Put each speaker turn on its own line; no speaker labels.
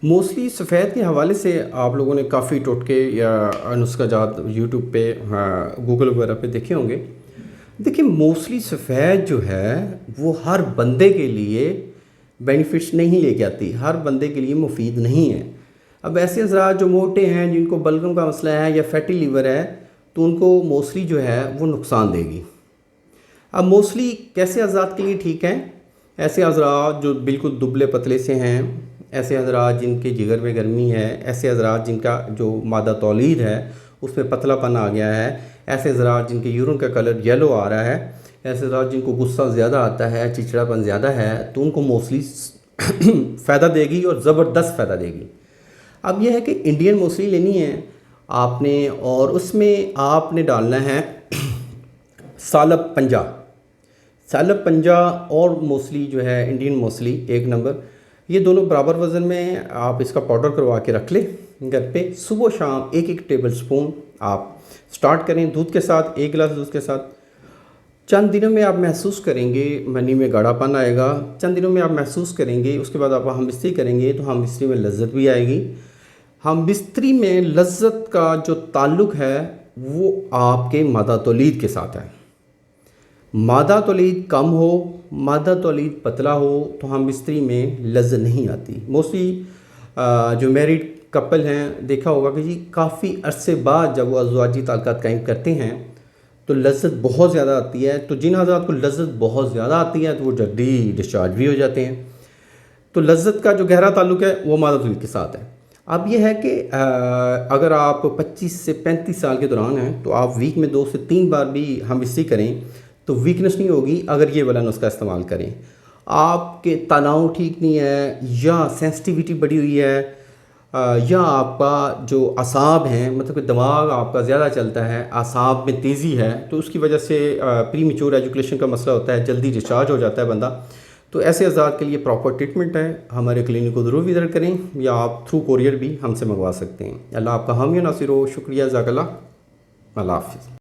Mostly सफ़ेद के हवाले से आप लोगों ने काफ़ी टोटके या नुस्खा जात यूट्यूब पे, गूगल वगैरह पे देखे होंगे। देखिए, मोस्टली सफ़ेद जो है वो हर बंदे के लिए बेनिफिट्स नहीं लेके आती, हर बंदे के लिए मुफीद नहीं है। अब ऐसे हज़रात जो मोटे हैं, जिनको बलगम का मसला है या फैटी लीवर है, तो उनको मोस्टली जो है वो नुकसान देगी। अब मोस्टली कैसे हज़रात के लिए ठीक है? ऐसे हज़रात जो बिल्कुल दुबले पतले से हैं, ऐसे हज़रात जिनके जिगर में गर्मी है, ऐसे हज़रात जिनका जो मादा तौलीद है उसमें पतलापन आ गया है, ऐसे हज़रात जिनके यूरिन का कलर येलो आ रहा है, ऐसे हज़रात जिनको गुस्सा ज़्यादा आता है, चिड़चिड़ापन ज़्यादा है, तो उनको मोस्टली फ़ायदा देगी और ज़बरदस्त फ़ायदा देगी। अब यह है कि इंडियन मोस्टली लेनी है आपने, और उसमें आपने डालना है सालब पंजा। सालब पंजा और मोस्टली जो है इंडियन मोस्टली 1 नंबर, ये दोनों बराबर वज़न में आप इसका पाउडर करवा के रख लें घर पे। सुबह शाम 1-1 टेबल स्पून आप स्टार्ट करें दूध के साथ, 1 गिलास दूध के साथ। चंद दिनों में आप महसूस करेंगे मनी में गाढ़ापन आएगा, चंद दिनों में आप महसूस करेंगे। उसके बाद आप हम बिस्तरी करेंगे तो हम बिस्तरी में लज्जत भी आएगी। हम बिस्तरी में लज्जत का जो ताल्लुक़ है वो आपके मादा तौलीद के साथ है। मादा तौलीद कम हो, मादा तौलीद पतला हो, तो हम बिस्तरी में लज्जत नहीं आती। मोस्टली जो मैरिड कपल हैं, देखा होगा कि जी काफ़ी अरसे बाद जब वो अज़वाजी ताल्लुकात कायम करते हैं तो लज्जत बहुत ज़्यादा आती है। तो जिन हज़रात को लज्जत बहुत ज़्यादा आती है तो वो जल्दी डिस्चार्ज भी हो जाते हैं। तो लज्जत का जो गहरा ताल्लुक़ है वो मादा तौलीद के साथ है। अब यह है कि अगर आप 25 से 35 साल के दौरान हैं तो आप वीक में 2 से 3 बार भी हम बिस्तरी करें तो वीकनेस नहीं होगी अगर ये वाला नुस्खा इस्तेमाल करें। आपके तनाव ठीक नहीं है, या सेंसिटिविटी बढ़ी हुई है, या आपका जो असाब हैं, मतलब कि दिमाग आपका ज़्यादा चलता है, असाब में तेज़ी है, तो उसकी वजह से प्री मैच्योर एजुकेशन का मसला होता है, जल्दी डिस्चार्ज हो जाता है बंदा। तो ऐसे हज़रात के लिए प्रॉपर ट्रीटमेंट है। हमारे क्लिनिक को ज़रूर विज़िट करें, या आप थ्रू कोरियर भी हमसे मंगवा सकते हैं। अल्लाह आपका हामी नासिर हो। शुक्रिया, ज़ाकल्लाह, अल्लाह हाफ़िज़।